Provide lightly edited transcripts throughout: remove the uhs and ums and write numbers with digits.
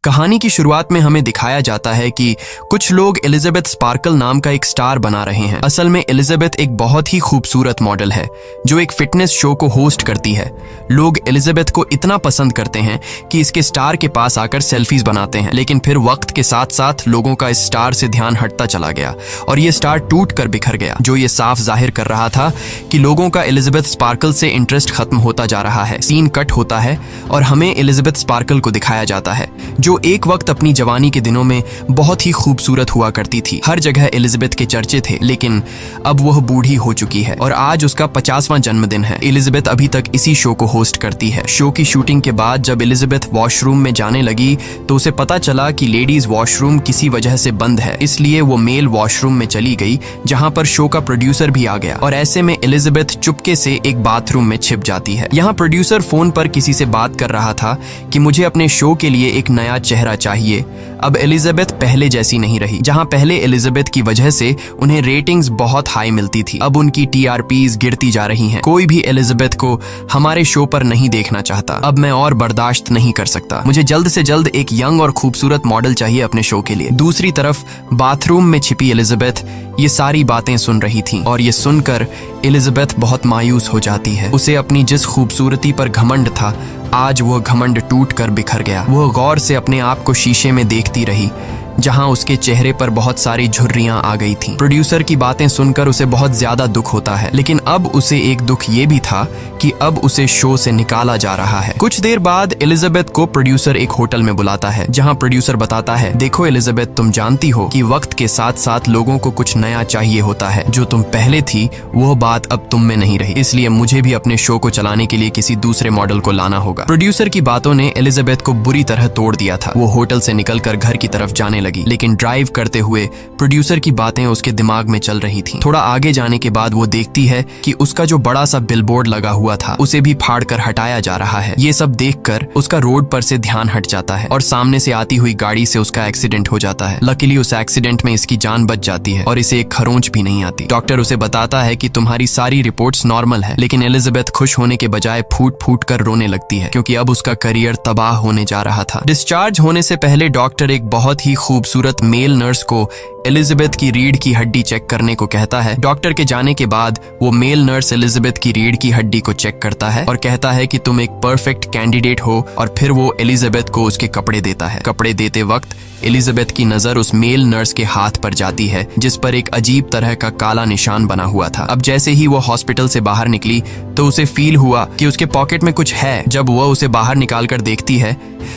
कहानी की शुरुआत में हमें दिखाया जाता है कि कुछ लोग एलिजाबेथ स्पार्कल नाम का एक स्टार बना रहे हैं। असल में एलिजाबेथ एक बहुत ही खूबसूरत मॉडल है जो एक फिटनेस शो को होस्ट करती है। लोग एलिजाबेथ को इतना पसंद करते हैं कि इसके स्टार के पास आकर सेल्फीज बनाते हैं, लेकिन फिर वक्त के साथ साथ लोगों का इस स्टार से ध्यान हटता चला गया और ये स्टार टूट कर बिखर गया, जो ये साफ जाहिर कर रहा था कि लोगों का एलिजाबेथ स्पार्कल से इंटरेस्ट खत्म होता जा रहा है। सीन कट होता है और हमें एलिजाबेथ स्पार्कल को दिखाया जाता है जो एक वक्त अपनी जवानी के दिनों में बहुत ही खूबसूरत हुआ करती थी। हर जगह एलिजाबेथ के चर्चे थे, लेकिन अब वह बूढ़ी हो चुकी है और आज उसका 50वां जन्मदिन है। एलिजाबेथ अभी तक इसी शो को होस्ट करती है। शो की शूटिंग के बाद जब एलिजाबेथ वॉशरूम में जाने लगी तो उसे पता चला कि लेडीज वॉशरूम किसी वजह से बंद है, इसलिए वो मेल वॉशरूम में चली गई जहां पर शो का प्रोड्यूसर भी आ गया और ऐसे में एलिजाबेथ चुपके से एक बाथरूम में छिप जाती है। यहाँ प्रोड्यूसर फोन पर किसी से बात कर रहा था कि मुझे अपने शो के लिए एक नया चेहरा चाहिए। अब एलिजाबेथ पहले जैसी नहीं रही। जहां पहले एलिजाबेथ की वजह से उन्हें रेटिंग्स बहुत हाई मिलती थी, अब उनकी टीआरपीज गिरती जा रही हैं। कोई भी एलिजाबेथ को हमारे शो पर नहीं देखना चाहता। अब मैं और बर्दाश्त नहीं कर सकता। मुझे जल्द से जल्द एक यंग और खूबसूरत मॉडल चाहिए अपने शो के लिए। दूसरी तरफ बाथरूम में छिपी एलिजाबेथ ये सारी बातें सुन रही थी और ये सुनकर एलिजाबेथ बहुत मायूस हो जाती है। उसे अपनी जिस खूबसूरती पर घमंड था, आज वो घमंड टूट कर बिखर गया। वो गौर से अपने आप को शीशे में देखती रही जहां उसके चेहरे पर बहुत सारी झुर्रियां आ गई थीं। प्रोड्यूसर की बातें सुनकर उसे बहुत ज्यादा दुख होता है, लेकिन अब उसे एक दुख ये भी था कि अब उसे शो से निकाला जा रहा है। कुछ देर बाद एलिजाबेथ को प्रोड्यूसर एक होटल में बुलाता है जहां प्रोड्यूसर बताता है, देखो एलिजाबेथ, तुम जानती हो कि वक्त के साथ साथ लोगों को कुछ नया चाहिए होता है। जो तुम पहले थी वो बात अब तुम में नहीं रही, इसलिए मुझे भी अपने शो को चलाने के लिए किसी दूसरे मॉडल को लाना होगा। प्रोड्यूसर की बातों ने एलिजाबेथ को बुरी तरह तोड़ दिया था। वो होटल से निकलकर घर की तरफ जाने लगी, लेकिन ड्राइव करते हुए प्रोड्यूसर की बातें उसके दिमाग में चल रही थीं। थोड़ा आगे जाने के बाद वो देखती है कि उसका जो बड़ा सा बिलबोर्ड लगा हुआ था उसे भी फाड़कर हटाया जा रहा है। ये सब देखकर उसका रोड पर से ध्यान हट जाता है और सामने से आती हुई गाड़ी से उसका एक्सीडेंट हो जाता है। लकीली उस एक्सीडेंट में इसकी जान बच जाती है और इसे एक खरोंच भी नहीं आती। डॉक्टर उसे बताता है कि तुम्हारी सारी रिपोर्ट्स नॉर्मल है, लेकिन एलिजाबेथ खुश होने के बजाय फूट फूट कर रोने लगती है क्योंकि अब उसका करियर तबाह होने जा रहा था। डिस्चार्ज होने से पहले डॉक्टर एक बहुत ही खूबसूरत मेल नर्स को एलिजाबेथ की रीढ़ की हड्डी चेक करने को कहता है। डॉक्टर के जाने के बाद वो मेल नर्स एलिजाबेथ की रीढ़ की हड्डी को चेक करता है और कहता है कि तुम एक परफेक्ट कैंडिडेट हो, और फिर वो एलिजाबेथ को उसके कपड़े देता है। कपड़े देते वक्त एलिजाबेथ की नजर उस मेल नर्स के हाथ पर जाती है जिस पर एक अजीब तरह का काला निशान बना हुआ था। अब जैसे ही वो हॉस्पिटल से बाहर निकली तो उसे फील हुआ कि उसके पॉकेट में कुछ है। जब वह उसे बाहर निकालकर देखती है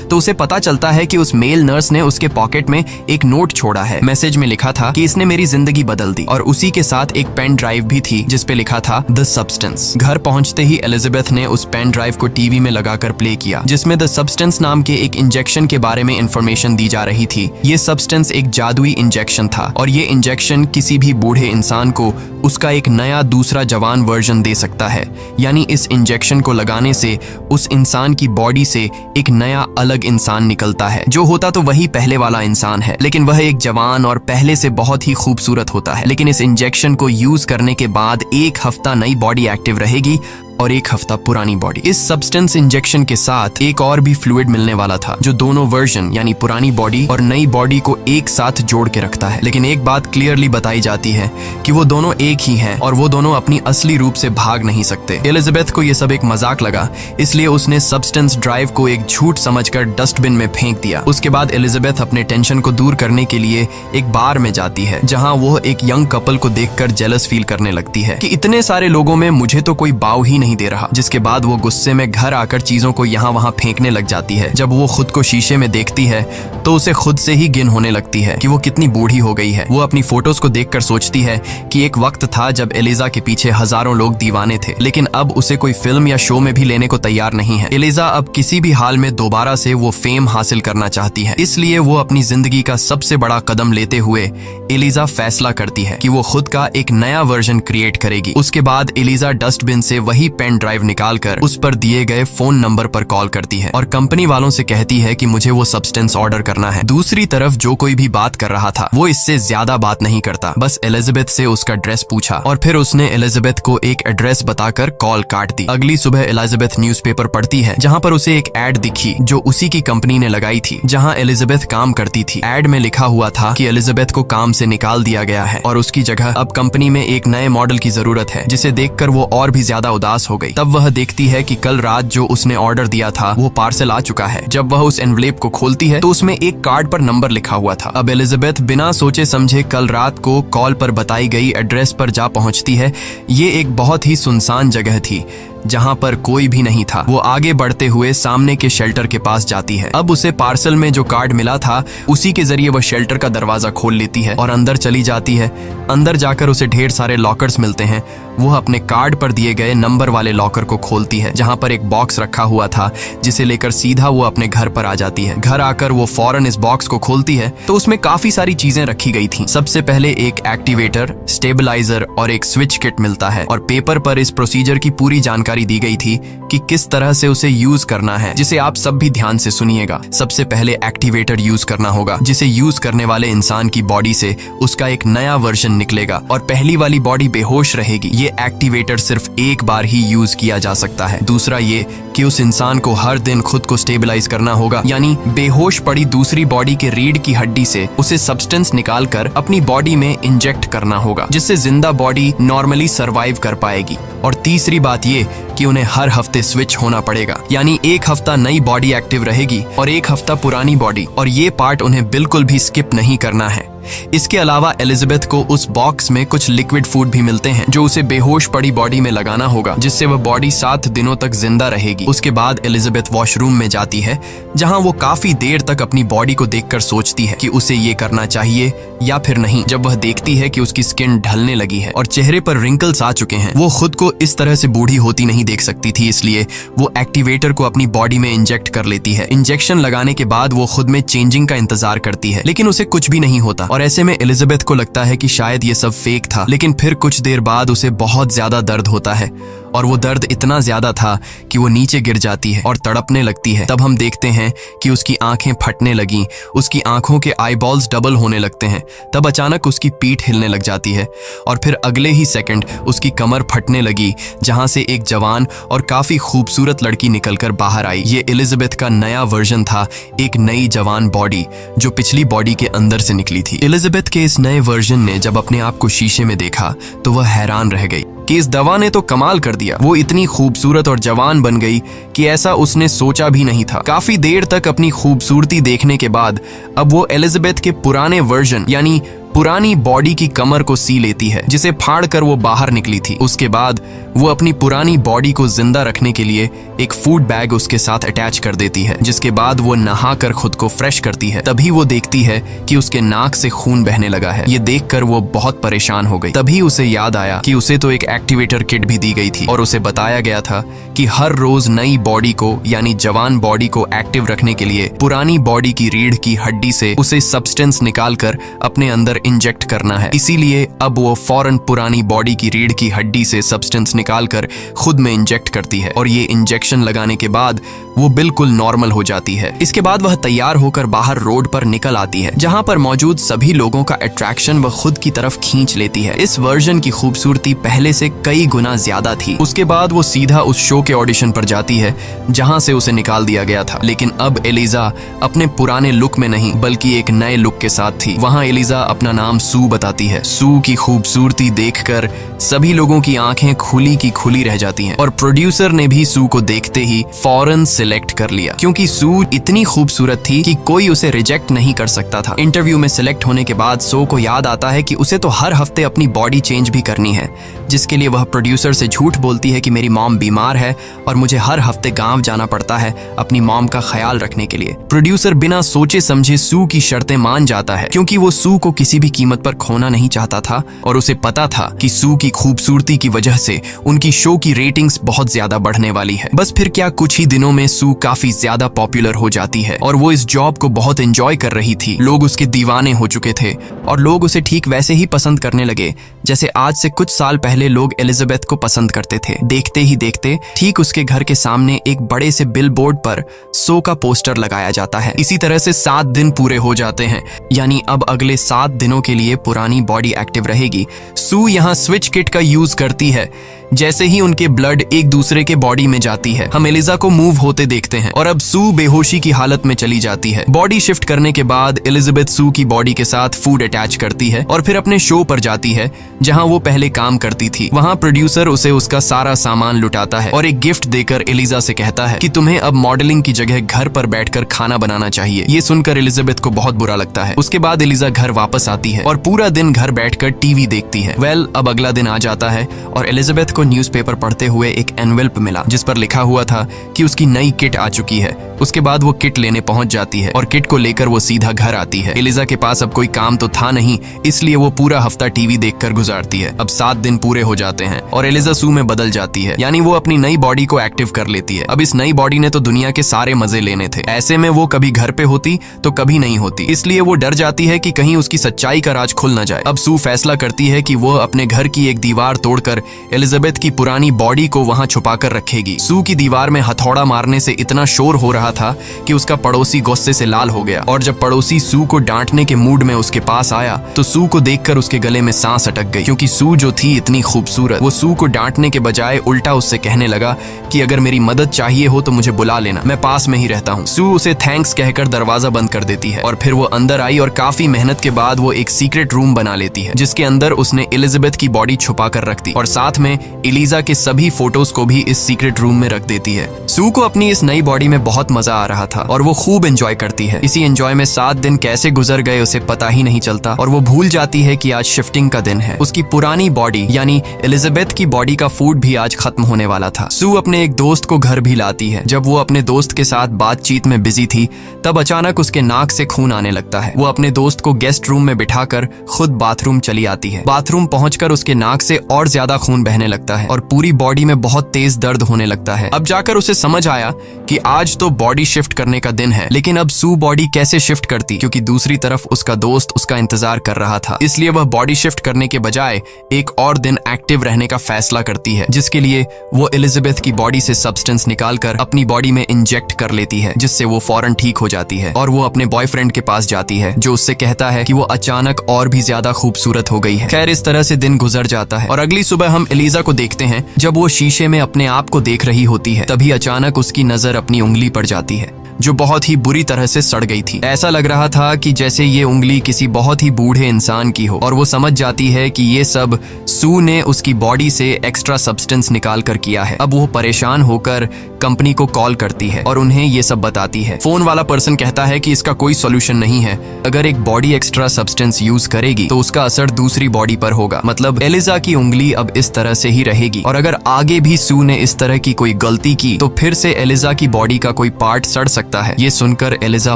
तो उसे पता चलता है कि उस मेल नर्स ने उसके पॉकेट में एक नोट छोड़ा है। मैसेज में लिखा था कि इसने मेरी जिंदगी बदल दी, और उसी के साथ एक पेन ड्राइव भी थी जिस पे लिखा था द सब्सटेंस। घर पहुंचते ही एलिजाबेथ ने उस पेन ड्राइव को टीवी में लगाकर प्ले किया जिसमें द सब्सटेंस नाम के एक इंजेक्शन के बारे में इंफॉर्मेशन दी जा रही थी। ये सब्सटेंस एक जादुई इंजेक्शन था और ये इंजेक्शन किसी भी बूढ़े इंसान को उसका एक नया दूसरा जवान वर्जन दे सकता है। यानी इस इंजेक्शन को लगाने से उस इंसान की बॉडी से एक नया अलग इंसान निकलता है। जो होता तो वही पहले वाला इंसान है, लेकिन वह एक जवान और पहले से बहुत ही खूबसूरत होता है। लेकिन इस इंजेक्शन को यूज करने के बाद एक हफ्ता नई बॉडी एक्टिव रहेगी और एक हफ्ता पुरानी बॉडी। इस सब्सटेंस इंजेक्शन के साथ एक और भी फ्लूइड मिलने वाला था जो दोनों वर्जन यानी पुरानी बॉडी और नई बॉडी को एक साथ जोड़ के रखता है। लेकिन एक बात क्लियरली बताई जाती है कि वो दोनों एक ही हैं और वो दोनों अपनी असली रूप से भाग नहीं सकते। एलिजाबेथ को ये सब एक मजाक लगा, इसलिए उसने सब्सटेंस ड्राइव को एक झूठ समझकर डस्टबिन में फेंक दिया। उसके बाद एलिजाबेथ अपने टेंशन को दूर करने के लिए एक बार में जाती है जहाँ वो एक यंग कपल को देखकर जेलस फील करने लगती है कि इतने सारे लोगों में मुझे तो कोई बाव ही नहीं दे रहा। जिसके बाद वो गुस्से में घर आकर चीजों को यहाँ वहाँ फेंकने लग जाती है। जब वो खुद को शीशे में देखती है तो उसे खुद से ही घिन होने लगती है कि वो कितनी बूढ़ी हो गई है। वो अपनी फोटोज को देखकर सोचती है कि एक वक्त था जब एलिजा के पीछे हजारों लोग दीवाने थे, लेकिन अब उसे कोई फिल्म या शो में भी लेने को तैयार नहीं है। एलिजा अब किसी भी हाल में दोबारा से वो फेम हासिल करना चाहती है, इसलिए वो अपनी जिंदगी का सबसे बड़ा कदम लेते हुए एलिजा फैसला करती है कि वो खुद का एक नया वर्जन क्रिएट करेगी। उसके बाद एलिजा डस्टबिन से वही पेन ड्राइव निकालकर उस पर दिए गए फोन नंबर पर कॉल करती है और कंपनी वालों से कहती है कि मुझे वो सब्सटेंस ऑर्डर करना है। दूसरी तरफ जो कोई भी बात कर रहा था वो इससे ज्यादा बात नहीं करता, बस एलिजाबेथ से उसका एड्रेस पूछा और फिर उसने एलिजाबेथ को एक एड्रेस बताकर कॉल काट दी। अगली सुबह एलिजाबेथ न्यूज़पेपर पढ़ती है जहाँ पर उसे एक एड दिखी जो उसी की कंपनी ने लगाई थी जहाँ एलिजाबेथ काम करती थी। एड में लिखा हुआ था कि एलिजाबेथ को काम से निकाल दिया गया है और उसकी जगह अब कंपनी में एक नए मॉडल की जरूरत है, जिसे देखकर वो और भी ज्यादा उदास हो गई। तब वह देखती है कि कल रात जो उसने ऑर्डर दिया था वो पार्सल आ चुका है। जब वह उस एनवलेप को खोलती है तो उसमें एक कार्ड पर नंबर लिखा हुआ था। अब एलिजाबेथ बिना सोचे समझे कल रात को कॉल पर बताई गई एड्रेस पर जा पहुंचती है। ये एक बहुत ही सुनसान जगह थी जहां पर कोई भी नहीं था। वो आगे बढ़ते हुए सामने के शेल्टर के पास जाती है। अब उसे पार्सल में जो कार्ड मिला था उसी के जरिए वह शेल्टर का दरवाजा खोल लेती है और अंदर चली जाती है। अंदर जाकर उसे ढेर सारे लॉकर्स मिलते हैं। वो अपने कार्ड पर दिए गए नंबर वाले लॉकर को खोलती है जहां पर एक बॉक्स रखा हुआ था, जिसे लेकर सीधा वो अपने घर पर आ जाती है। घर आकर वो फौरन इस बॉक्स को खोलती है तो उसमें काफी सारी चीजें रखी गई थी। सबसे पहले एक एक्टिवेटर, स्टेबलाइजर और एक स्विच किट मिलता है और पेपर पर इस प्रोसीजर की पूरी जानकारी दी गई थी कि किस तरह से उसे यूज करना है, जिसे आप सब भी ध्यान से सुनिएगा। सबसे पहले एक्टिवेटर यूज करना होगा, जिसे यूज करने वाले इंसान की बॉडी से उसका एक नया वर्जन निकलेगा और पहली वाली बॉडी बेहोश रहेगी। ये एक्टिवेटर सिर्फ एक बार ही यूज किया जा सकता है। दूसरा ये कि उस इंसान को हर दिन खुद को स्टेबलाइज करना होगा, यानी बेहोश पड़ी दूसरी बॉडी के रीढ़ की हड्डी से उसे सब्सटेंस निकालकर अपनी बॉडी में इंजेक्ट करना होगा, जिससे जिंदा बॉडी नॉर्मली सरवाइव कर पाएगी। और तीसरी बात ये कि उन्हें हर हफ्ते स्विच होना पड़ेगा, यानी एक हफ्ता नई बॉडी एक्टिव रहेगी और एक हफ्ता पुरानी बॉडी, और ये पार्ट उन्हें बिल्कुल भी स्किप नहीं करना है। इसके अलावा एलिजाबेथ को उस बॉक्स में कुछ लिक्विड फूड भी मिलते हैं जो उसे बेहोश पड़ी बॉडी में लगाना होगा, जिससे वह बॉडी 7 दिनों तक जिंदा रहेगी। उसके बाद एलिजाबेथ वॉशरूम में जाती है जहां वो काफी देर तक अपनी बॉडी को देखकर सोचती है कि उसे ये करना चाहिए या फिर नहीं। जब वह देखती है कि उसकी स्किन ढलने लगी है और चेहरे पर रिंकल्स आ चुके हैं, वो खुद को इस तरह से बूढ़ी होती नहीं देख सकती थी, इसलिए वो एक्टिवेटर को अपनी बॉडी में इंजेक्ट कर लेती है। इंजेक्शन लगाने के बाद वो खुद में चेंजिंग का इंतजार करती है, लेकिन उसे कुछ भी नहीं होता और ऐसे में एलिजाबेथ को लगता है कि शायद ये सब फेक था। लेकिन फिर कुछ देर बाद उसे बहुत ज्यादा दर्द होता है और वो दर्द इतना ज्यादा था कि वो नीचे गिर जाती है और तड़पने लगती है। तब हम देखते हैं कि उसकी आंखें फटने लगी, उसकी आंखों के आईबॉल्स डबल होने लगते हैं। तब अचानक उसकी पीठ हिलने लग जाती है और फिर अगले ही सेकंड उसकी कमर फटने लगी, जहां से एक जवान और काफी खूबसूरत लड़की निकलकर बाहर आई। ये एलिजाबेथ का नया वर्जन था, एक नई जवान बॉडी जो पिछली बॉडी के अंदर से निकली थी। एलिजाबेथ के इस नए वर्जन ने जब अपने आप को शीशे में देखा तो वह हैरान रह गई कि इस दवा ने तो कमाल कर दिया। वो इतनी खूबसूरत और जवान बन गई कि ऐसा उसने सोचा भी नहीं था। काफी देर तक अपनी खूबसूरती देखने के बाद अब वो एलिजाबेथ के पुराने वर्जन यानी पुरानी बॉडी की कमर को सी लेती है, जिसे फाड़कर वो बाहर निकली थी। उसके बाद वो अपनी पुरानी बॉडी को जिंदा रखने के लिए एक फूड बैग उसके साथ अटैच कर देती है, जिसके बाद वो नहाकर खुद को फ्रेश करती है। तभी वो देखती है कि उसके नाक से खून बहने लगा है। ये देखकर वो बहुत परेशान हो गई। तभी उसे याद आया कि उसे तो एक एक्टिवेटर किट भी दी गई थी और उसे बताया गया था कि हर रोज नई बॉडी को यानी जवान बॉडी को एक्टिव रखने के लिए पुरानी बॉडी की रीढ़ की हड्डी से उसे सब्सटेंस निकालकर अपने अंदर इंजेक्ट करना है। इसीलिए अब वो फौरन पुरानी बॉडी की रीढ़ की हड्डी से सब्सटेंस निकालकर खुद में इंजेक्ट करती है और ये इंजेक्शन लगाने के बाद वो बिल्कुल नॉर्मल हो जाती है। इसके बाद वह तैयार होकर बाहर रोड पर निकल आती है, जहां पर मौजूद सभी लोगों का अट्रैक्शन वह खुद की तरफ खींच लेती है। इस वर्जन की खूबसूरती पहले से कई गुना ज्यादा थी। उसके बाद वो सीधा उस शो के ऑडिशन पर जाती है जहां से उसे निकाल दिया गया था। लेकिन अब एलिजा अपने पुराने लुक में नहीं बल्कि एक नए लुक के साथ थी। वहां एलिजा अपना नाम सू बताती है। सू की खूबसूरती देखकर सभी लोगों की आंखें खुली की खुली रह जाती हैं और प्रोड्यूसर ने भी सू को देखते ही फौरन सिलेक्ट कर लिया, क्योंकि सू इतनी खूबसूरत थी कि कोई उसे रिजेक्ट नहीं कर सकता था। इंटरव्यू में सिलेक्ट होने के बाद सू को याद आता है कि उसे तो हर हफ्ते अपनी बॉडी चेंज भी करनी है, जिसके लिए वह प्रोड्यूसर से झूठ बोलती है कि मेरी मॉम बीमार है और मुझे हर हफ्ते गांव जाना पड़ता है अपनी मॉम का ख्याल रखने के लिए। प्रोड्यूसर बिना सोचे समझे सू की शर्तें मान जाता है, क्योंकि वो सू को किसी भी कीमत पर खोना नहीं चाहता था और उसे पता था कि सू की खूबसूरती की वजह से उनकी शो की रेटिंग्स बहुत ज्यादा बढ़ने वाली है। बस फिर क्या, कुछ ही दिनों में सू काफी ज्यादा पॉपुलर हो जाती है और वो इस जॉब को बहुत एंजॉय कर रही थी। लोग उसके दीवाने हो चुके थे और लोग उसे ठीक वैसे ही पसंद करने लगे जैसे आज से कुछ साल पहले लोग एलिजाबेथ को पसंद करते थे। देखते ही देखते ठीक उसके घर के सामने एक बड़े से बिलबोर्ड पर सो का पोस्टर लगाया जाता है। इसी तरह से 7 दिन पूरे हो जाते हैं, यानी अब अगले 7 दिनों के लिए पुरानी बॉडी एक्टिव रहेगी। सू यहाँ स्विच किट का यूज करती है। जैसे ही उनके ब्लड एक दूसरे के बॉडी में जाती है, हम एलिजा को मूव होते देखते हैं और अब सू बेहोशी की हालत में चली जाती है। बॉडी शिफ्ट करने के बाद एलिजाबेथ सू की बॉडी के साथ फूड अटैच करती है और फिर अपने शो पर जाती है जहां वो पहले काम करती थी। वहां प्रोड्यूसर उसे उसका सारा सामान लुटाता है और एक गिफ्ट देकर एलिजा से कहता है कि तुम्हें अब मॉडलिंग की जगह घर पर बैठकर खाना बनाना चाहिए। ये सुनकर एलिजाबेथ को बहुत बुरा लगता है। उसके बाद एलिजा घर वापस आती है और पूरा दिन घर बैठकर टीवी देखती है। अब अगला दिन आ जाता है और एलिजाबेथ को न्यूज़पेपर पढ़ते हुए एक एनवेल्प मिला जिस पर लिखा हुआ था कि उसकी नई किट आ चुकी है। उसके बाद वो किट लेने पहुंच जाती है और किट को लेकर वो सीधा घर आती है। एलिजा के पास अब कोई काम तो था नहीं, इसलिए वो पूरा हफ्ता टीवी देखकर गुजारती है। अब 7 दिन पूरे हो जाते हैं और एलिजा सू में बदल जाती है, यानी वो अपनी नई बॉडी को एक्टिव कर लेती है। अब इस नई बॉडी ने तो दुनिया के सारे मजे लेने थे। ऐसे में वो कभी घर पे होती तो कभी नहीं होती, इसलिए वो डर जाती है कि कहीं उसकी सच्चाई का राज खुल न जाए। अब सू फैसला करती है कि वो अपने घर की एक दीवार तोड़कर एलिजाबेथ की पुरानी बॉडी को वहां छुपा कर रखेगी। सू की दीवार में हथौड़ा मारने से इतना शोर हो रहा था कि उसका पड़ोसी गुस्से से लाल हो गया और जब पड़ोसी सू को डांटने के मूड में उसके पास आया तो सू को देखकर उसके गले में सांस अटक गई, क्योंकि सू जो थी इतनी खूबसूरत। वो सू को डांटने के बजाय उल्टा उससे कहने लगा कि अगर मेरी मदद चाहिए हो तो मुझे बुला लेना, मैं पास में ही रहता हूँ। सू उसे थैंक्स कहकर दरवाजा बंद कर देती है और फिर वो अंदर आई और काफी मेहनत के बाद वो एक सीक्रेट रूम बना लेती है जिसके अंदर उसने एलिजाबेथ की बॉडी छुपा कर रख दी और साथ में एलिजा के सभी फोटोज को भी इस सीक्रेट रूम में रख देती है। सू को अपनी इस नई बॉडी में बहुत मजा आ रहा था और वो खूब एंजॉय करती है। इसी एंजॉय में 7 दिन कैसे गुजर गए उसे पता ही नहीं चलता और वो भूल जाती है कि आज शिफ्टिंग का दिन है। उसकी पुरानी बॉडी यानी एलिजाबेथ की बॉडी का फूड भी आज खत्म होने वाला था। सू अपने एक दोस्त को घर भी लाती है। जब वो अपने दोस्त के साथ बातचीत में बिजी थी तब अचानक उसके नाक से खून आने लगता है। वो अपने दोस्त को गेस्ट रूम में बिठाकर खुद बाथरूम चली आती है। बाथरूम पहुंचकर उसके नाक से और ज्यादा खून बहने लगता है और पूरी बॉडी में बहुत तेज दर्द होने लगता है। अब जाकर उसे समझ आया कि आज तो बॉडी शिफ्ट करने का दिन है, लेकिन अब सू बॉडी कैसे शिफ्ट करती, क्योंकि दूसरी तरफ उसका दोस्त उसका इंतजार कर रहा था। इसलिए वह बॉडी शिफ्ट करने के बजाय एक और दिन एक्टिव रहने का फैसला करती है, जिसके लिए वो एलिजाबेथ की बॉडी से सब्सटेंस निकालकर अपनी बॉडी में इंजेक्ट कर लेती है, जिससे वो फौरन ठीक हो जाती है और वो अपने बॉयफ्रेंड के पास जाती है जो उससे कहता है कि वो अचानक और भी ज्यादा खूबसूरत हो गई है। खैर, इस तरह से दिन गुजर जाता है और अगली सुबह हम एलिजा को देखते हैं जब वो शीशे में अपने आप को देख रही होती है। तभी अचानक उसकी नजर अपनी उंगली पर जाती है जो बहुत ही बुरी तरह से सड़ गई थी। ऐसा लग रहा था कि जैसे ये उंगली किसी बहुत ही बूढ़े इंसान की हो और वो समझ जाती है कि ये सब सू ने उसकी बॉडी से एक्स्ट्रा सब्सटेंस निकाल कर किया है। अब वो परेशान होकर कंपनी को कॉल करती है और उन्हें ये सब बताती है। फोन वाला पर्सन कहता है कि इसका कोई सॉल्यूशन नहीं है। अगर एक बॉडी एक्स्ट्रा सब्सटेंस यूज करेगी तो उसका असर दूसरी बॉडी पर होगा, मतलब एलिजा की उंगली अब इस तरह से ही रहेगी और अगर आगे भी सू ने इस तरह की कोई गलती की तो फिर से एलिजा की बॉडी का कोई पार्ट सड़ सकता है। ये सुनकर एलिजा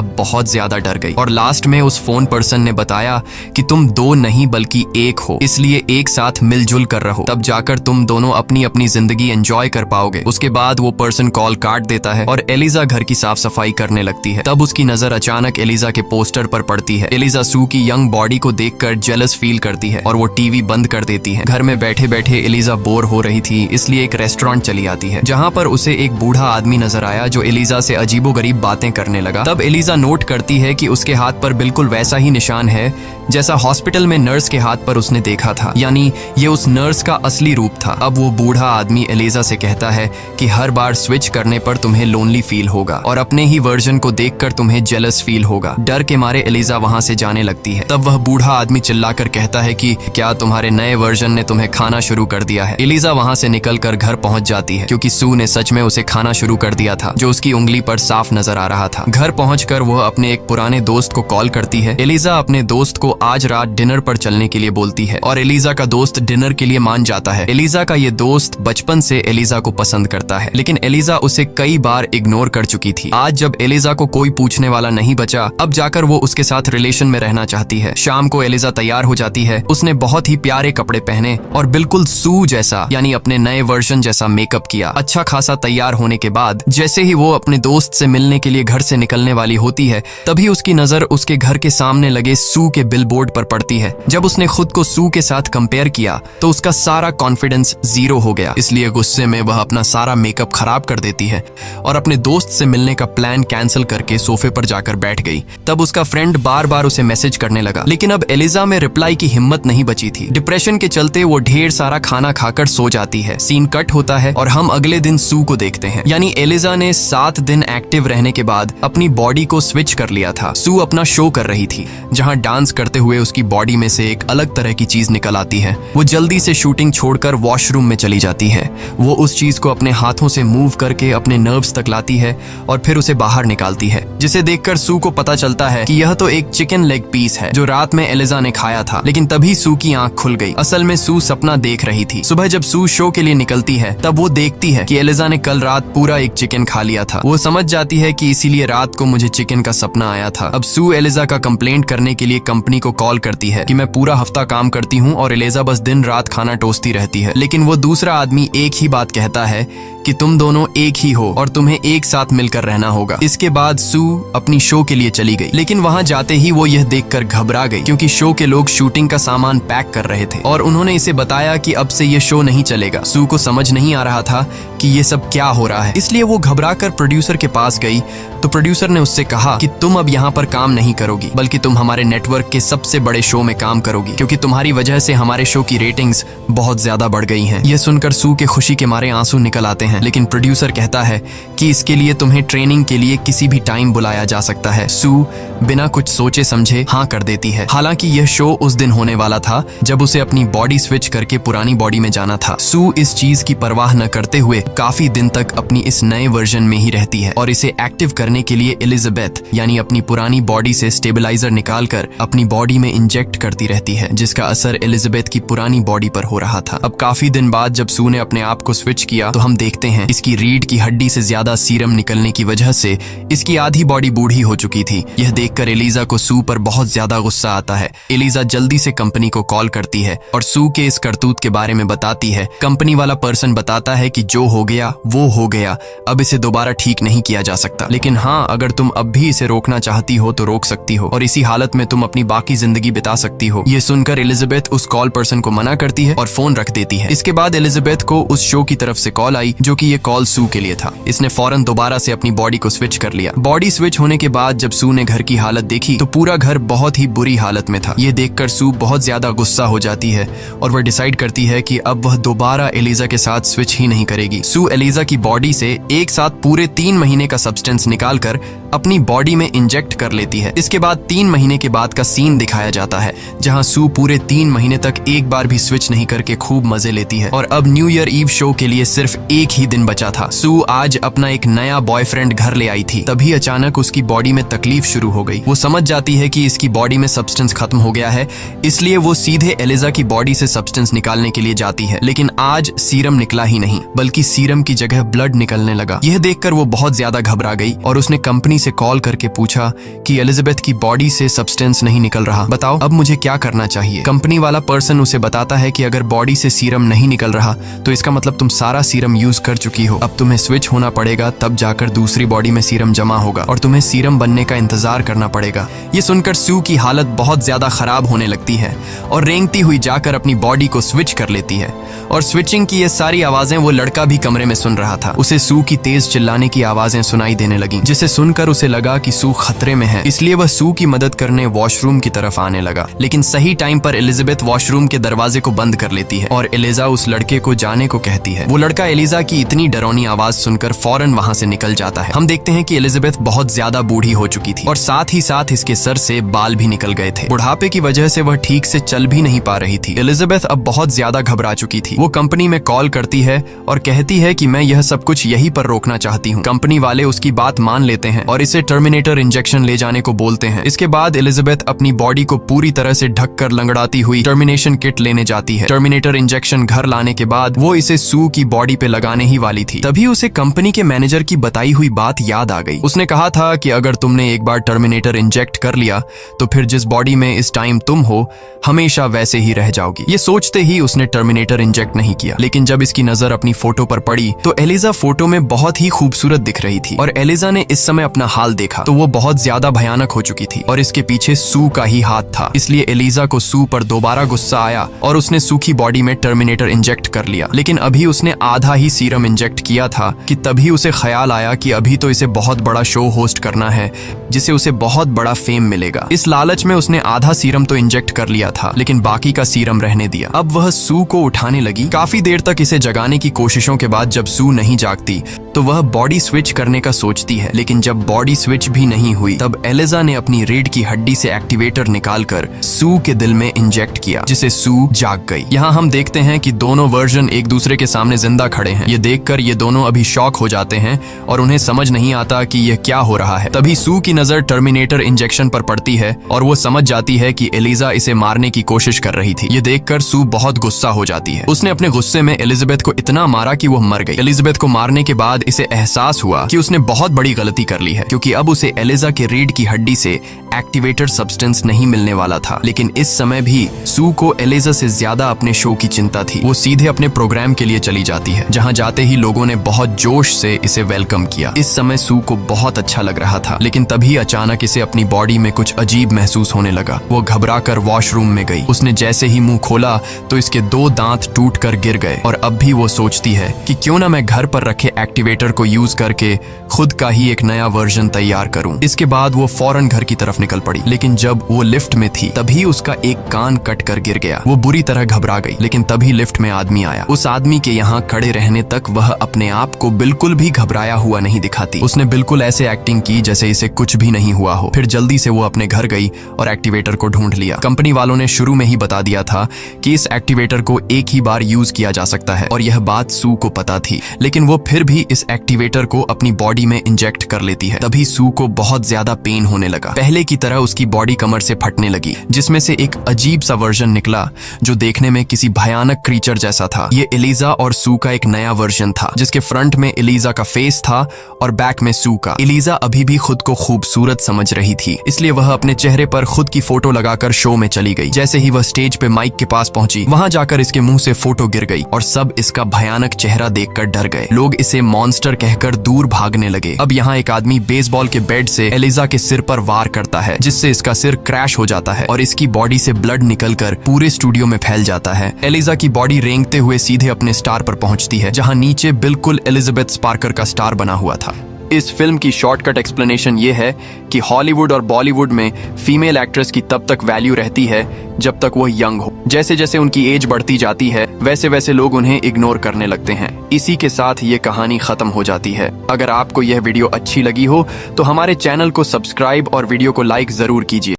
बहुत ज्यादा डर गई और लास्ट में उस फोन पर्सन ने बताया कि तुम 2 नहीं बल्कि 1 हो, इसलिए एक साथ मिलजुल कर रहो, तब जाकर तुम दोनों अपनी अपनी जिंदगी एंजॉय कर पाओगे। उसके बाद वो पर्सन कॉल काट देता है और एलिजा घर की साफ सफाई करने लगती है। तब उसकी नजर अचानक एलिजा के पोस्टर पर पड़ती है। एलिजा सू की यंग बॉडी को देखकर जेलस फील करती है और वो टीवी बंद कर देती है। घर में बैठे बैठे एलिजा बोर हो रही थी, इसलिए एक रेस्टोरेंट चली आती है जहाँ पर उसे एक बूढ़ा आदमी नजर आया जो एलिजा से अजीबोगरीब बातें करने लगा। तब एलिजा नोट करती है कि उसके हाथ पर बिल्कुल वैसा ही निशान है जैसा हॉस्पिटल में नर्स के हाथ पर उसने देखा था, यानी ये उस नर्स का असली रूप था। अब वो बूढ़ा आदमी एलिजा से कहता है कि हर बार स्विच करने पर तुम्हें लोनली फील होगा और अपने ही वर्जन को देखकर तुम्हें जेलस फील होगा। डर के मारे एलिजा वहां से जाने लगती है। तब वह बूढ़ा आदमी चिल्लाकर कहता है कि क्या तुम्हारे नए वर्जन ने तुम्हें खाना शुरू कर दिया है। एलिजा वहां से निकलकर घर पहुंच जाती है क्योंकि सू ने सच में उसे खाना शुरू कर दिया था जो उसकी उंगली पर साफ नजर नजर आ रहा था। घर पहुंचकर वह अपने एक पुराने दोस्त को कॉल करती है। एलिजा अपने दोस्त को आज रात डिनर पर चलने के लिए बोलती है और एलिजा का दोस्त डिनर के लिए मान जाता है। एलिजा का ये दोस्त बचपन से एलिजा को पसंद करता है, लेकिन एलिजा उसे कई बार इग्नोर कर चुकी थी। आज जब एलिजा को कोई पूछने वाला नहीं बचा, अब जाकर वो उसके साथ रिलेशन में रहना चाहती है। शाम को एलिजा तैयार हो जाती है। उसने बहुत ही प्यारे कपड़े पहने और बिल्कुल सू जैसा यानी अपने नए वर्जन जैसा मेकअप किया। अच्छा खासा तैयार होने के बाद जैसे ही वो अपने दोस्त से मिलने के लिए घर से निकलने वाली होती है, तभी उसकी नजर उसके घर के सामने लगे सू के बिलबोर्ड पर पड़ती है। जब उसने खुद को सू के साथ कंपेयर किया तो उसका सारा कॉन्फिडेंस जीरो हो गया। इसलिए गुस्से में वह अपना सारा मेकअप खराब कर देती है और अपने दोस्त से मिलने का प्लान कैंसिल करके सोफे पर जाकर बैठ गई। तब उसका फ्रेंड बार बार उसे मैसेज करने लगा, लेकिन अब एलिजा में रिप्लाई की हिम्मत नहीं बची थी। डिप्रेशन के चलते वो ढेर सारा खाना खाकर सो जाती है। सीन कट होता है और हम अगले दिन सू को देखते हैं। यानी एलिजा ने 7 दिन एक्टिव रहने के बाद अपनी बॉडी को स्विच कर लिया था। सू अपना शो कर रही थी, जहां डांस करते हुए उसकी बॉडी में से एक अलग तरह की चीज निकल आती है। वो जल्दी से शूटिंग छोड़कर वॉशरूम में चली जाती है। वो उस चीज को अपने हाथों से मूव करके अपने नर्व्स तक लाती है और फिर उसे बाहर निकालती है, जिसे देखकर सू को पता चलता है कि यह तो एक चिकन लेग पीस है जो रात में एलिजा ने खाया था। लेकिन तभी सू की आंख खुल गई। असल में सू सपना देख रही थी। सुबह जब सू शो के लिए निकलती है, तब वो देखती है कि एलिजा ने कल रात पूरा एक चिकन खा लिया था। वो समझ जाती है कि इसीलिए रात को मुझे चिकन का सपना आया था। अब सू एलिजा का कंप्लेंट करने के लिए कंपनी को कॉल करती है कि मैं पूरा हफ्ता काम करती हूँ और एलिजा बस दिन रात खाना टोसती रहती है। लेकिन वो दूसरा आदमी एक ही बात कहता है कि तुम दोनों एक ही हो और तुम्हें एक साथ मिलकर रहना होगा। इसके बाद सू अपनी शो के लिए चली गई, लेकिन वहां जाते ही वो यह देखकर घबरा गई क्योंकि शो के लोग शूटिंग का सामान पैक कर रहे थे और उन्होंने इसे बताया कि अब से ये शो नहीं चलेगा। सू को समझ नहीं आ रहा था कि ये सब क्या हो रहा है, इसलिए वो घबराकर प्रोड्यूसर के पास गई तो प्रोड्यूसर ने उससे कहा कि तुम अब यहाँ पर काम नहीं करोगी, बल्कि तुम हमारे नेटवर्क के सबसे बड़े शो में काम करोगी, क्योंकि तुम्हारी वजह से हमारे शो की रेटिंग्स बहुत ज्यादा बढ़ गई हैं। यह सुनकर सू के खुशी के मारे आंसू निकल आते हैं, लेकिन प्रोड्यूसर कहता है कि इसके लिए तुम्हें ट्रेनिंग के लिए किसी भी टाइम बुलाया जा सकता है। सू बिना कुछ सोचे समझे हाँ कर देती है। हालांकि यह शो उस दिन होने वाला था जब उसे अपनी बॉडी स्विच करके पुरानी बॉडी में जाना था। सू इस चीज की परवाह न करते हुए काफी दिन तक अपनी इस नए वर्जन में ही रहती है और इसे एक्टिव करने के लिए एलिजाबेथ यानी अपनी पुरानी बॉडी से स्टेबलाइजर निकालकर अपनी बॉडी में इंजेक्ट करती रहती है, जिसका असर एलिजाबेथ की पुरानी बॉडी पर हो रहा था। अब काफी दिन बाद जब सू ने अपने आप को स्विच किया तो हम देखते हैं इसकी रीढ़ की हड्डी से ज्यादा सीरम निकलने की वजह से इसकी आधी बॉडी बूढ़ी हो चुकी थी। यह देखकर एलिजा को सू पर बहुत ज्यादा गुस्सा आता है। एलिजा जल्दी से कंपनी को कॉल करती है और सू के इस करतूत के बारे में बताती है। कंपनी वाला पर्सन बताता है कि जो हो गया वो हो गया, अब इसे दोबारा ठीक नहीं किया जा सकता, लेकिन हाँ अगर तुम अब भी इसे रोकना चाहती हो तो रोक सकती हो और इसी हालत में तुम अपनी बाकी जिंदगी बिता सकती हो। ये सुनकर एलिजाबेथ उस कॉल पर्सन को मना करती है और फोन रख देती है। इसके बाद एलिजाबेथ को उस शो की तरफ से कॉल आई जो कि ये कॉल सू के लिए था। इसने फौरन दोबारा से अपनी बॉडी को स्विच कर लिया। बॉडी स्विच होने के बाद जब सू ने घर की हालत देखी तो पूरा घर बहुत ही बुरी हालत में था। ये देखकर सू बहुत ज्यादा गुस्सा हो जाती है और वह डिसाइड करती है कि अब वह दोबारा एलिजा के साथ स्विच ही नहीं करेगी। सू एलिजा की बॉडी से एक साथ पूरे 3 महीने का सब्सटेंस निकालकर अपनी बॉडी में इंजेक्ट कर लेती है। इसके बाद 3 महीने के बाद का सीन दिखाया जाता है जहां सू पूरे 3 महीने तक एक बार भी स्विच नहीं करके खूब मजे लेती है और अब न्यू ईयर ईव शो के लिए सिर्फ एक ही दिन बचा था। सू आज अपना एक नया बॉयफ्रेंड घर ले आई थी, तभी अचानक उसकी बॉडी में तकलीफ शुरू हो गई। वो समझ जाती है कि इसकी बॉडी में सब्सटेंस खत्म हो गया है, इसलिए वो सीधे एलिजा की बॉडी से सब्सटेंस निकालने के लिए जाती है। लेकिन आज सीरम निकला ही नहीं, बल्कि सीरम की जगह ब्लड निकलने लगा। यह देखकर वो बहुत ज्यादा घबरा गई और उसने कंपनी से कॉल करके पूछा कि एलिजाबेथ की बॉडी से सब्सटेंस नहीं निकल रहा, बताओ अब मुझे क्या करना चाहिए। कंपनी वाला पर्सन उसे बताता है कि अगर बॉडी से सीरम नहीं निकल रहा तो इसका मतलब तुम सारा सीरम यूज कर चुकी हो, अब तुम्हें स्विच होना पड़ेगा, तब जाकर दूसरी बॉडी में सीरम जमा होगा और तुम्हें सीरम बनने का इंतजार करना पड़ेगा। ये सुनकर सू की हालत बहुत ज्यादा खराब होने लगती है और रेंगती हुई जाकर अपनी बॉडी को स्विच कर लेती है और स्विचिंग की ये सारी आवाजें वो लड़का भी कमरे में सुन रहा था। उसे सू की तेज चिल्लाने की आवाजें सुनाई देने लगी, जिसे सुनकर उसे लगा कि सू खतरे में है, इसलिए वह सू की मदद करने वॉशरूम की तरफ आने लगा। लेकिन सही टाइम पर एलिजाबेथ वॉशरूम के दरवाजे को बंद कर लेती है और एलिजा उस लड़के को जाने को कहती है। वो लड़का एलिजा की की इतनी डरावनी आवाज सुनकर फौरन वहां से निकल जाता है। हम देखते हैं कि एलिजाबेथ बहुत ज्यादा बूढ़ी हो चुकी थी और साथ ही साथ इसके सर से बाल भी निकल गए थे। बुढ़ापे की वजह से वह ठीक से चल भी नहीं पा रही थी। एलिजाबेथ अब बहुत ज्यादा घबरा चुकी थी। वो कंपनी में कॉल करती है और कहती है कि मैं यह सब कुछ यहीं पर रोकना चाहती हूँ। कंपनी वाले उसकी बात मान लेते हैं और इसे टर्मिनेटर इंजेक्शन ले जाने को बोलते हैं। इसके बाद एलिजाबेथ अपनी बॉडी को पूरी तरह से ढककर लंगड़ाती हुई टर्मिनेशन किट लेने जाती है। टर्मिनेटर इंजेक्शन घर लाने के बाद वो इसे सू की बॉडी पे लगाने ही वाली थी। तभी उसे कंपनी के मैनेजर की बताई हुई बात याद आ गई। उसने कहा था कि अगर तुमने एक बार टर्मिनेटर इंजेक्ट कर लिया तो फिर जिस बॉडी में इस टाइम तुम हो हमेशा वैसे ही रह जाओगी। ये सोचते ही उसने टर्मिनेटर इंजेक्ट नहीं किया। लेकिन जब इसकी नजर अपनी फोटो पर पड़ी तो एलिजा फोटो में बहुत ही खूबसूरत दिख रही थी और एलिजा ने इस समय अपना हाल देखा तो वो बहुत ज्यादा भयानक हो चुकी थी और इसके पीछे सू का ही हाथ था। इसलिए एलिजा को सू पर दोबारा गुस्सा आया और उसने सू की बॉडी में टर्मिनेटर इंजेक्ट कर लिया। लेकिन अभी उसने आधा ही सीरम इंजेक्ट किया था कि तभी उसे ख्याल आया कि अभी तो इसे बहुत बड़ा शो होस्ट करना है जिसे उसे बहुत बड़ा फेम मिलेगा। इस लालच में उसने आधा सीरम तो इंजेक्ट कर लिया था लेकिन बाकी का सीरम रहने दिया। अब वह सू को उठाने लगी। काफी देर तक इसे जगाने की कोशिशों के बाद जब सू नहीं जागती तो वह बॉडी स्विच करने का सोचती है। लेकिन जब बॉडी स्विच भी नहीं हुई तब एलिजा ने अपनी रीढ़ की हड्डी से एक्टिवेटर निकालकर सू के दिल में इंजेक्ट किया जिसे सू जाग गई। यहाँ हम देखते हैं कि दोनों वर्जन एक दूसरे के सामने जिंदा खड़े हैं। ये देखकर ये दोनों अभी शॉक हो जाते हैं और उन्हें समझ नहीं आता कि यह क्या हो रहा है। तभी सू की नजर टर्मिनेटर इंजेक्शन पर पड़ती है और वो समझ जाती है कि एलिजा इसे मारने की कोशिश कर रही थी। ये देखकर सू बहुत गुस्सा हो जाती है। उसने अपने गुस्से में एलिजाबेथ को इतना मारा कि वो मर गई। एलिजाबेथ को मारने के बाद इसे एहसास हुआ कि उसने बहुत बड़ी गलती कर ली है क्योंकि अब उसे एलिजा के रीढ़ की हड्डी से एक्टिवेटर सब्सटेंस नहीं मिलने वाला था। लेकिन इस समय भी सू को एलिजा से ज्यादा अपने शो की चिंता थी। वो सीधे अपने प्रोग्राम के लिए चली जाती है जहां जाते ही लोगों ने बहुत जोश से इसे वेलकम किया। इस समय सू को बहुत अच्छा लग रहा था लेकिन तभी अचानक इसे अपनी बॉडी में कुछ अजीब महसूस होने लगा। वो घबरा कर वॉशरूम में गई। उसने जैसे ही मुंह खोला तो इसके 2 दांत टूट कर गिर गए और अब भी वो सोचती है कि क्यों ना मैं घर पर रखे एक्टिवेटर को यूज करके खुद का ही एक नया वर्जन तैयार करूं। इसके बाद वो फौरन घर की तरफ निकल पड़ी। लेकिन जब वो लिफ्ट में थी तभी उसका एक कान कट कर गिर गया। वो बुरी तरह घबरा गई। लेकिन तभी लिफ्ट में आदमी आया। उस आदमी के यहाँ खड़े रहने तक वह अपने आप को बिल्कुल भी घबराया हुआ नहीं दिखाती। उसने बिल्कुल ऐसे एक्टिंग की जैसे इसे कुछ भी नहीं हुआ हो। फिर जल्दी से वो अपने घर गई और एक्टिवेटर को ढूंढ लिया। कंपनी वालों ने शुरू में ही बता दिया था कि इस एक्टिवेटर को एक ही बार यूज किया जा सकता है और यह बात सू को पता थी। लेकिन वो फिर भी इस एक्टिवेटर को अपनी बॉडी में इंजेक्ट कर लेती है। तभी सू को बहुत ज्यादा पेन होने लगा। पहले की तरह उसकी बॉडी कमर से फटने लगी जिसमें से एक अजीब सा वर्जन निकला जो देखने में किसी भयानक क्रीचर जैसा था। ये एलिजा और सू का एक नया वर्जन था जिसके फ्रंट में एलिजा का फेस था और बैक में सू का। एलिजा अभी भी खुद को खूबसूरत समझ रही थी इसलिए वह अपने चेहरे पर खुद की फोटो लगाकर शो में चली गई। जैसे ही वह स्टेज पे माइक के पास पहुंची वहां जाकर इसके मुंह से फोटो गिर गई और सब इसका भयानक चेहरा देखकर डर गए। लोग इसे मॉन्स्टर कहकर दूर भागने लगे। अब यहाँ एक आदमी बेसबॉल के बैट से एलिजा के सिर पर वार करता है जिससे इसका सिर क्रैश हो जाता है और इसकी बॉडी से ब्लड निकलकर पूरे स्टूडियो में फैल जाता है। एलिजा की बॉडी रेंगते हुए सीधे अपने स्टार पर पहुंचती है जहां नीचे बिल्कुल एलिजाबेथ स्पार्कर का स्टार बना हुआ था। इस फिल्म की शॉर्टकट एक्सप्लेनेशन ये है कि हॉलीवुड और बॉलीवुड में फीमेल एक्ट्रेस की तब तक वैल्यू रहती है जब तक वो यंग हो। जैसे जैसे उनकी एज बढ़ती जाती है वैसे वैसे लोग उन्हें इग्नोर करने लगते हैं। इसी के साथ ये कहानी खत्म हो जाती है। अगर आपको यह वीडियो अच्छी लगी हो तो हमारे चैनल को सब्सक्राइब और वीडियो को लाइक जरूर कीजिए।